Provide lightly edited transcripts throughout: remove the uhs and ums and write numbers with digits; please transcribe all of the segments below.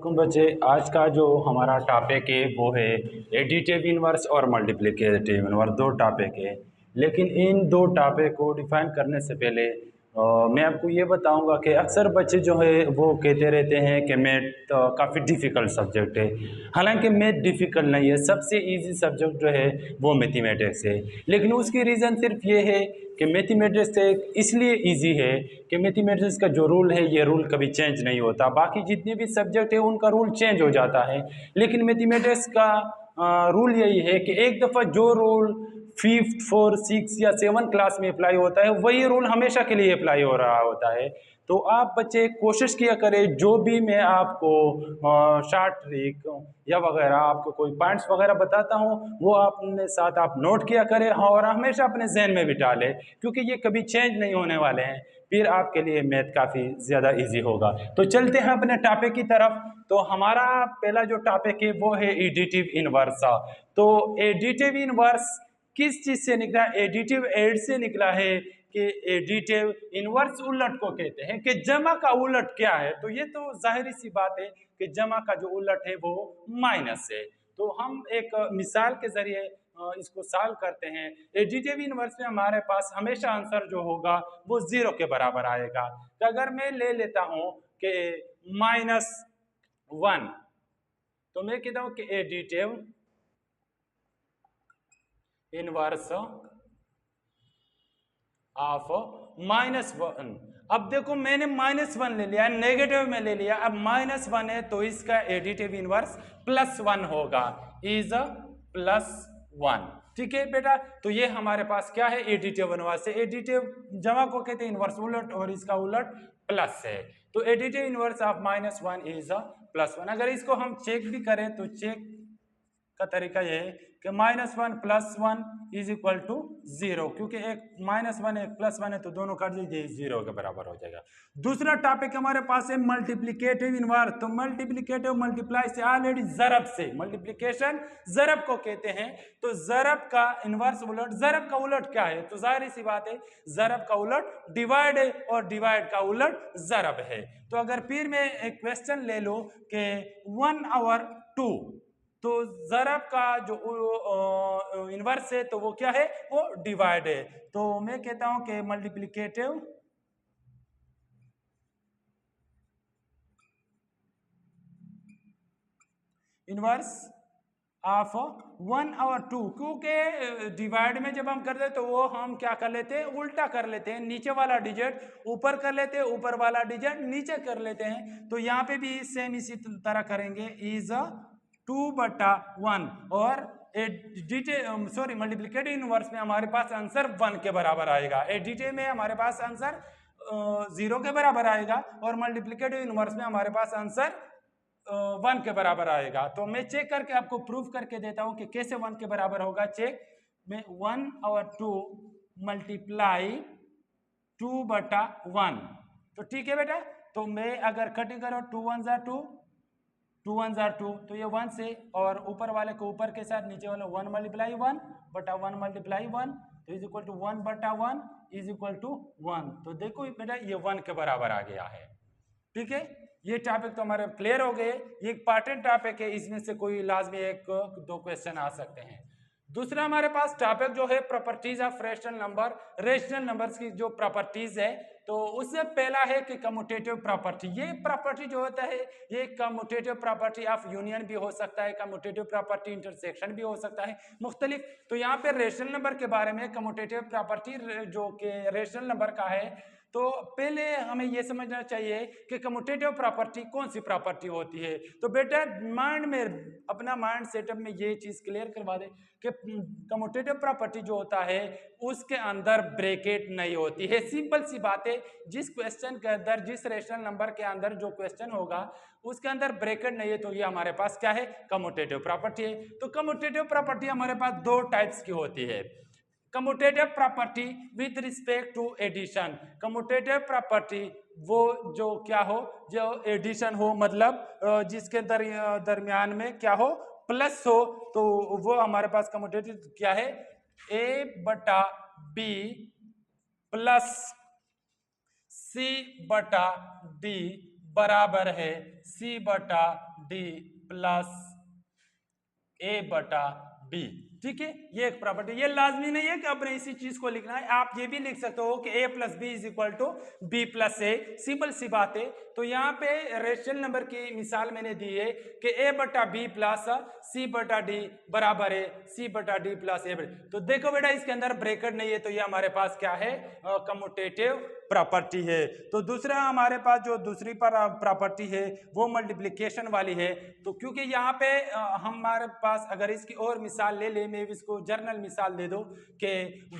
वालेकुम बच्चे। आज का जो हमारा टॉपिक है वो है एडिटिव इनवर्स और मल्टीप्लिकेटिव इनवर्स, दो टॉपिक है। लेकिन इन दो टॉपिक को डिफाइन करने से पहले मैं आपको ये बताऊंगा कि अक्सर बच्चे जो है वो कहते रहते हैं कि मैथ काफ़ी डिफ़िकल्ट सब्जेक्ट है। हालांकि मैथ डिफ़िकल्ट नहीं है, सबसे इजी सब्जेक्ट जो है वो मैथमेटिक्स है। लेकिन उसकी रीज़न सिर्फ ये है कि मैथमेटिक्स इसलिए इजी है कि मैथमेटिक्स का जो रूल है ये रूल कभी चेंज नहीं होता। बाकी जितने भी सब्जेक्ट है उनका रूल चेंज हो जाता है, लेकिन मैथमेटिक्स का रूल यही है कि एक दफ़ा जो रूल फिफ्थ फोर्थ सिक्स या सेवन क्लास में अप्लाई होता है वही रूल हमेशा के लिए अप्लाई हो रहा होता है। तो आप बच्चे कोशिश किया करें, जो भी मैं आपको शॉर्ट ट्रिक या वगैरह आपको कोई पॉइंट्स वगैरह बताता हूँ वो अपने साथ आप नोट किया करें और हमेशा अपने जहन में बिठा लें, क्योंकि ये कभी चेंज नहीं होने वाले हैं। फिर आपके लिए मैथ काफ़ी ज़्यादा इजी होगा। तो चलते हैं अपने टॉपिक की तरफ। तो हमारा पहला जो टॉपिक है वो है एडिटिव इनवर्स। तो एडिटिव इनवर्स किस चीज से निकला? एडिटिव एड से निकला है कि एडिटिव इनवर्स उलट को कहते हैं कि जमा का उलट क्या है। तो ये तो जाहिर सी बात है कि जमा का जो उलट है वो माइनस है। तो हम एक मिसाल के जरिए इसको सॉल्व करते हैं। एडिटिव इनवर्स में हमारे पास हमेशा आंसर जो होगा वो 0 के बराबर आएगा। तो अगर मैं ले लेता हूं कि -1, तो मैं कहता हूं कि एडिटिव इनवर्स ऑफ -1। अब देखो मैंने -1 ले लिया, नेगेटिव में ले लिया। अब -1 है तो इसका एडिटिव इनवर्स +1 होगा, इज +1। ठीक है बेटा, तो ये हमारे पास क्या है? एडिटिव इनवर्स है। एडिटिव जमा को कहते हैं इनवर्स उलट, और इसका उलट प्लस है। तो एडिटिव इनवर्स ऑफ -1 इज +1। अगर इसको हम चेक भी करें तो चेक का तरीका यह है कि -1 + 1 इज इक्वल टू 0, क्योंकि एक -1 एक +1 है तो दोनों काट दीजिए, 0 के बराबर हो जाएगा। दूसरा टॉपिक हमारे पास है मल्टीप्लिकेटिव इनवर्स। तो मल्टीप्लिकेटिव मल्टीप्लाई से ऑलरेडी ज़रब से, मल्टीप्लिकेशन ज़रब को कहते हैं। तो ज़रब का इनवर्स उलट, ज़रब का उलट क्या है? तो जाहिर सी बात है ज़रब का उलट डिवाइड है और डिवाइड का उलट ज़रब है। तो अगर फिर मैं एक क्वेश्चन ले लो कि 1/2, तो ज़रब का जो इनवर्स है तो वो क्या है? वो डिवाइड है। तो मैं कहता हूं कि मल्टीप्लिकेटिव इनवर्स ऑफ 1/2, क्योंकि डिवाइड में जब हम करते हैं तो वो हम क्या कर लेते हैं? उल्टा कर लेते हैं। नीचे वाला डिजिट ऊपर कर लेते हैं, ऊपर वाला डिजिट नीचे कर लेते हैं। तो यहाँ पे भी सेम इसी तरह करेंगे, इज 2/1। और सॉरी मल्टीप्लिकेटिव इनवर्स में हमारे पास आंसर 1 के बराबर आएगा। एडिटिव में हमारे पास आंसर 0 के बराबर आएगा, और मल्टीप्लिकेटिव इनवर्स में हमारे पास आंसर 1 के बराबर आएगा। तो मैं चेक करके आपको प्रूफ करके देता हूं कि कैसे 1 के बराबर होगा। चेक में 1/2 मल्टीप्लाई 2/1। तो ठीक है बेटा, तो मैं अगर कटिंग करो 2 1 2, 2 1 2, तो ये 1 से, और ऊपर वाले को ऊपर के साथ, नीचे वाले 1 मल्टीप्लाई 1/1 मल्टीप्लाई 1, तो is equal to 1/1 is equal to 1। तो देखो बेटा ये 1 के बराबर आ गया है। ठीक है, ये टॉपिक तो हमारे क्लियर हो गए। ये एक पार्टेंट टॉपिक है, इसमें से कोई लाजमी एक दो क्वेश्चन आ सकते हैं। दूसरा हमारे पास टॉपिक जो है properties of rational number. Rational numbers की जो प्रॉपर्टीज है, तो उससे पहला है कि कम्यूटेटिव प्रॉपर्टी। ये प्रॉपर्टी जो होता है ये कम्यूटेटिव प्रॉपर्टी ऑफ यूनियन भी हो सकता है, कम्यूटेटिव प्रॉपर्टी इंटरसेक्शन भी हो सकता है, मुख्तलिफ। तो यहाँ पे रेशनल नंबर के बारे में कम्यूटेटिव प्रॉपर्टी जो कि रेशनल नंबर का है, तो पहले हमें यह समझना चाहिए कि कम्यूटेटिव प्रॉपर्टी कौन सी प्रॉपर्टी होती है। तो बेटा माइंड में, अपना माइंड सेटअप में ये चीज क्लियर करवा दे कि कम्यूटेटिव प्रॉपर्टी जो होता है उसके अंदर ब्रैकेट नहीं होती है। सिंपल सी बात है, जिस क्वेश्चन के अंदर, जिस रेशनल नंबर के अंदर जो क्वेश्चन होगा उसके अंदर ब्रैकेट नहीं है, तो ये हमारे पास क्या है? कम्यूटेटिव प्रॉपर्टी है। तो कम्यूटेटिव प्रॉपर्टी हमारे पास दो टाइप्स की होती है। Commutative property with respect to addition. Commutative property वो जो क्या हो, जो एडिशन हो, मतलब जिसके दरमियान में क्या हो? प्लस हो, तो वो हमारे पास कम्यूटेटिव क्या है? A/B प्लस C/D बराबर है C/D डी प्लस ए बटा बी। ठीक है, ये एक प्रॉपर्टी। ये लाजमी नहीं है कि आपने इसी चीज को लिखना है, आप ये भी लिख सकते हो कि a plus B is equal to B plus A. Simple सी बात है। तो यहाँ पे रेशनल नंबर की मिसाल मैंने दी है कि a बटा बी प्लस सी बटा डी बराबर है सी बटा डी प्लस ए। तो देखो बेटा, इसके अंदर ब्रैकेट नहीं है, तो ये हमारे पास क्या है, कम्यूटेटिव प्रॉपर्टी है। तो दूसरा हमारे पास जो दूसरी प्रॉपर्टी है वो मल्टीप्लिकेशन वाली है। तो क्योंकि यहाँ पे हमारे पास अगर इसकी और मिसाल ले ले, मैं इसको जर्नल मिसाल दे दो कि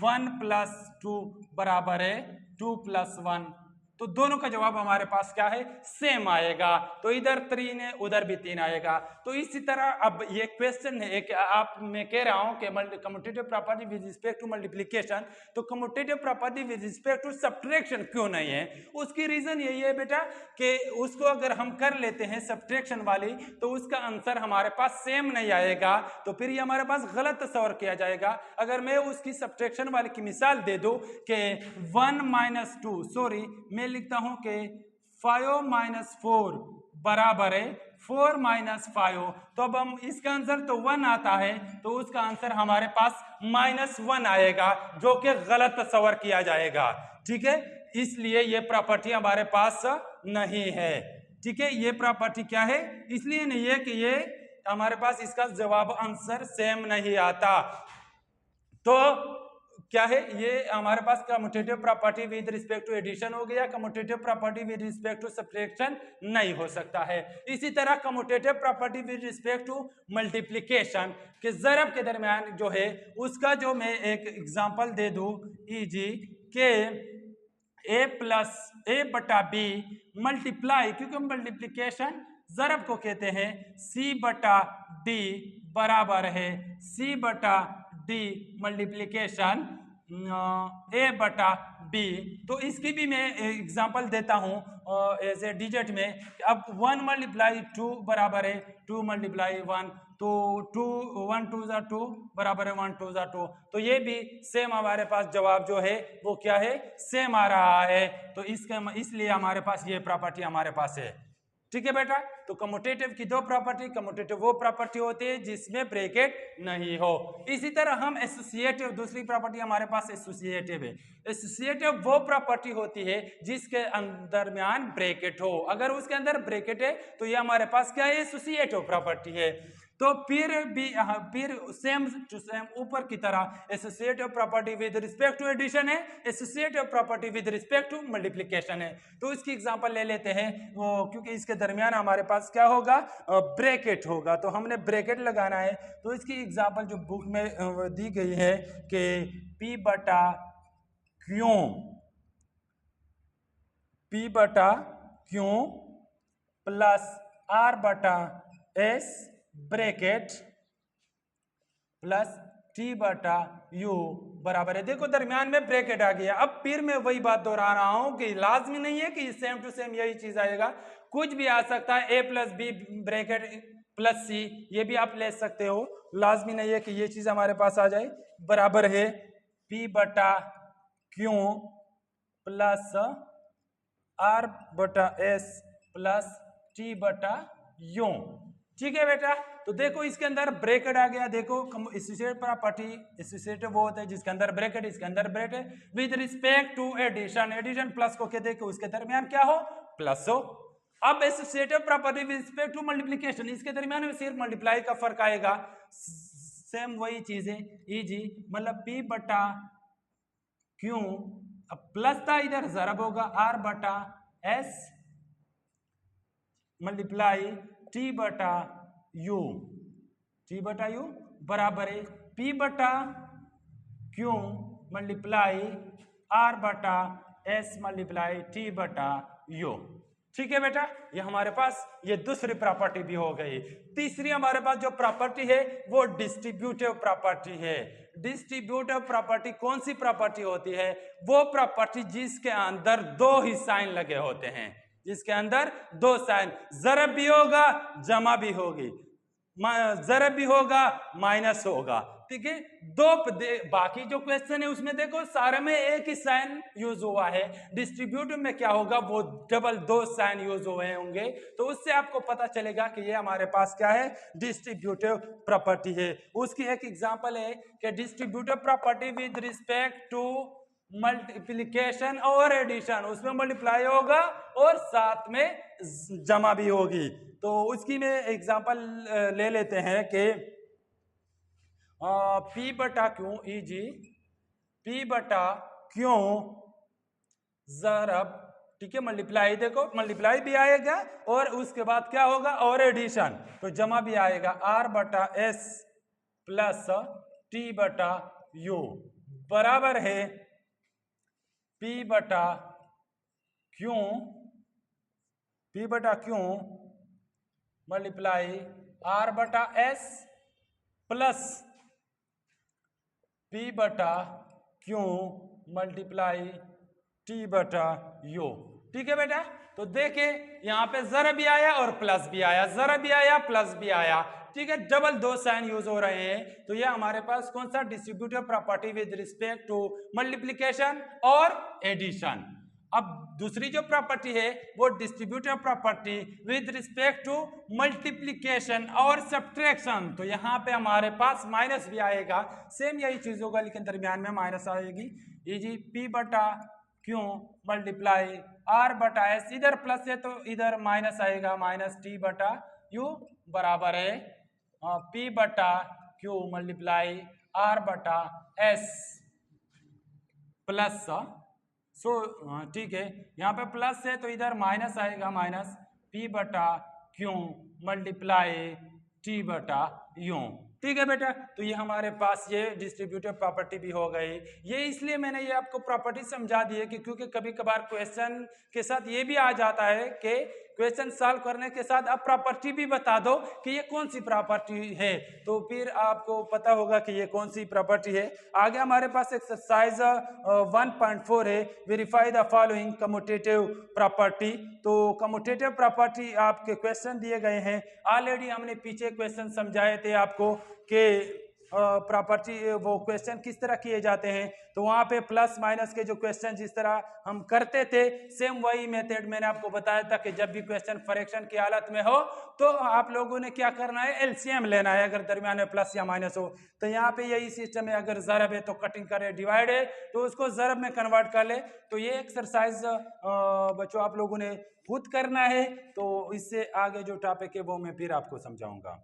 1 प्लस 2 बराबर है 2 प्लस 1, तो दोनों का जवाब हमारे पास क्या है, सेम आएगा। तो इधर 3 है, उधर भी 3 आएगा। तो इसी तरह अब ये क्वेश्चन है कि आप, मैं कह रहा हूं कि commutative property with respect to multiplication, तो commutative property with respect to subtraction क्यों नहीं है। उसकी रीजन यही है बेटा कि उसको अगर हम कर लेते हैं सब्ट्रैक्शन वाली, तो उसका आंसर हमारे पास सेम नहीं आएगा, तो फिर ये हमारे पास गलत तस्वर किया जाएगा। अगर मैं उसकी सब्ट्रैक्शन वाली की मिसाल दे दूं कि 1 माइनस 2, सॉरी मैं लिखता हूं कि 5 माइनस 4 बराबर है 4 माइनस 5, तो अब हम इसका आंसर तो 1 आता है, तो उसका आंसर हमारे पास -1 आएगा, जो कि गलत तस्वर किया जाएगा। ठीक है, इसलिए ये प्रॉपर्टी हमारे पास नहीं है। ठीक है, ये प्रॉपर्टी क्या है, इसलिए नहीं है कि ये हमारे पास इसका जवाब आंसर सेम नहीं आता। तो क्या है, ये हमारे पास commutative property with respect to addition हो गया, commutative property with respect to subtraction नहीं हो सकता है। इसी तरह commutative property with respect to multiplication के ज़रब के दरमियान जो है, उसका जो मैं एक एग्जांपल दे दूं, ईजी के a प्लस ए बटा बी मल्टीप्लाई, क्योंकि मल्टीप्लिकेशन ज़रब को कहते हैं, c बटा d बराबर है c बटा डी मल्टीप्लिकेशन ए बटा बी। तो इसकी भी मैं एग्जांपल देता हूं एज ए डिजिट में। अब 1 मल्टीप्लाई 2 बराबर है 2 मल्टीप्लाई 1, तो 2 1 2 ज़ा 2 बराबर है 1 2 ज़ा 2। तो ये भी सेम हमारे पास जवाब जो है वो क्या है, सेम आ रहा है। तो इसलिए हमारे पास ये प्रॉपर्टी हमारे पास है। ठीक है बेटा, तो कम्यूटेटिव की दो प्रॉपर्टी, कम्यूटेटिव वो प्रॉपर्टी होती है जिसमें ब्रैकेट नहीं हो। इसी तरह हम एसोसिएटिव, दूसरी प्रॉपर्टी हमारे पास एसोसिएटिव है। एसोसिएटिव वो प्रॉपर्टी होती है जिसके दरमियान ब्रैकेट हो। अगर उसके अंदर ब्रैकेट है तो ये हमारे पास क्या है, एसोसिएटिव प्रॉपर्टी है। तो फिर सेम टू सेम ऊपर की तरह associative property with respect to addition है, associative property with respect to multiplication है। तो इसकी एग्जांपल ले लेते हैं, क्योंकि इसके दरमियान हमारे पास क्या होगा, ब्रैकेट होगा, तो हमने ब्रैकेट लगाना है। तो इसकी एग्जांपल जो बुक में दी गई है कि P बटा क्यों प्लस R बटा S ब्रैकेट प्लस T बटा U बराबर है। देखो दरमियान में ब्रैकेट आ गया। अब फिर मैं वही बात दोहरा रहा हूं कि लाजमी नहीं है कि सेम टू सेम यही चीज आएगा, कुछ भी आ सकता है। A plus B bracket plus C, ये भी आप ले सकते हो। लाजमी नहीं है कि ये चीज हमारे पास आ जाए। बराबर है P बटा क्यों प्लस R बटा S प्लस T बटा U। ठीक है बेटा, तो देखो इसके अंदर ब्रैकेट आ गया। देखो एसोसिएटिव प्रॉपर्टी, एसोसिएटिव वो होता है जिसके अंदर ब्रैकेट, इसके अंदर bracket with respect to addition. Addition plus को कहते हैं कि उसके दरमियान क्या हो, प्लस हो। अब associative property with respect to multiplication, इसके दरमियान में सिर्फ मल्टीप्लाई का फर्क आएगा, सेम वही चीज है, इजी। मतलब P बटा क्यों, अब प्लस था इधर ज़रब होगा R बटा S मल्टीप्लाई T बटा U, T बटा U बराबर है P बटा क्यों मल्टीप्लाई R बटा S मल्टीप्लाई T बटा U। ठीक है बेटा, ये हमारे पास ये दूसरी प्रॉपर्टी भी हो गई। तीसरी हमारे पास जो प्रॉपर्टी है वो डिस्ट्रीब्यूटिव प्रॉपर्टी है। डिस्ट्रीब्यूटिव प्रॉपर्टी कौन सी प्रॉपर्टी होती है, वो प्रॉपर्टी जिसके अंदर दो ही साइन लगे होते हैं, जिसके अंदर दो साइन, ज़रब भी होगा जमा भी होगी, ज़रब भी होगा माइनस होगा। ठीक है। बाकी जो क्वेश्चन है उसमें देखो सारे में एक ही साइन यूज हुआ है, डिस्ट्रीब्यूटिव में क्या होगा, वो डबल 2 साइन यूज हुए होंगे, तो उससे आपको पता चलेगा कि ये हमारे पास क्या है, डिस्ट्रीब्यूटिव प्रॉपर्टी है। उसकी एक एग्जांपल है कि distributive property with respect to multiplication और एडिशन, उसमें मल्टीप्लाई होगा और साथ में जमा भी होगी। तो उसकी में एग्जांपल ले लेते हैं कि P बटा क्यों इजी P बटा क्यों जरब, ठीक है, मल्टीप्लाई, देखो मल्टीप्लाई भी आएगा और उसके बाद क्या होगा, और एडिशन, तो जमा भी आएगा, R बटा S प्लस T बटा U बराबर है P बटा क्यों मल्टीप्लाई R बटा S प्लस P बटा क्यों मल्टीप्लाई T बटा U। ठीक है बेटा, तो देखे यहां पे जरा भी आया और प्लस भी आया, जरा भी आया प्लस भी आया, ठीक है, डबल 2 साइन यूज हो रहे हैं। तो ये हमारे पास कौन सा, distributive property with respect to multiplication और एडिशन। अब दूसरी जो प्रॉपर्टी है वो distributive property with respect to multiplication और सब्ट्रैक्शन, तो यहाँ पे हमारे पास माइनस भी आएगा, सेम यही चीज होगा लेकिन दरमियान में माइनस आएगी। इजी P बटा क्यों मल्टीप्लाई R बटा S, इधर प्लस है तो इधर माइनस आएगा, माइनस T बटा U बराबर है P बटा क्यों मल्टीप्लाई R बटा S प्लस, ठीक है, यहाँ पे प्लस है तो इधर माइनस आएगा, माइनस P बटा क्यों मल्टीप्लाई T बटा U। ठीक है बेटा, तो ये हमारे पास ये डिस्ट्रीब्यूटिव प्रॉपर्टी भी हो गई। ये इसलिए मैंने ये आपको प्रॉपर्टी समझा दी है कि क्योंकि कभी कभार क्वेश्चन के साथ ये भी आ जाता है कि क्वेश्चन सॉल्व करने के साथ आप प्रॉपर्टी भी बता दो कि ये कौन सी प्रॉपर्टी है, तो फिर आपको पता होगा कि ये कौन सी प्रॉपर्टी है। आगे हमारे पास एक्सरसाइज 1.4 है, verify the following commutative property. तो कम्यूटेटिव प्रॉपर्टी आपके क्वेश्चन दिए गए हैं, ऑलरेडी हमने पीछे क्वेश्चन समझाए थे आपको कि प्रॉपर्टी वो क्वेश्चन किस तरह किए जाते हैं, तो वहां पे प्लस माइनस के जो क्वेश्चन जिस तरह हम करते थे सेम वही मेथड मैंने आपको बताया था कि जब भी क्वेश्चन फ्रैक्शन की हालत में हो तो आप लोगों ने क्या करना है, एलसीएम लेना है, अगर दरमियान में प्लस या माइनस हो। तो यहाँ पे यही सिस्टम है, अगर ज़रब है तो कटिंग करे, डिवाइड है तो उसको ज़रब में कन्वर्ट कर ले। तो ये एक्सरसाइज बच्चों आप लोगों ने खुद करना है, तो इससे आगे जो टॉपिक है वो मैं फिर आपको समझाऊंगा।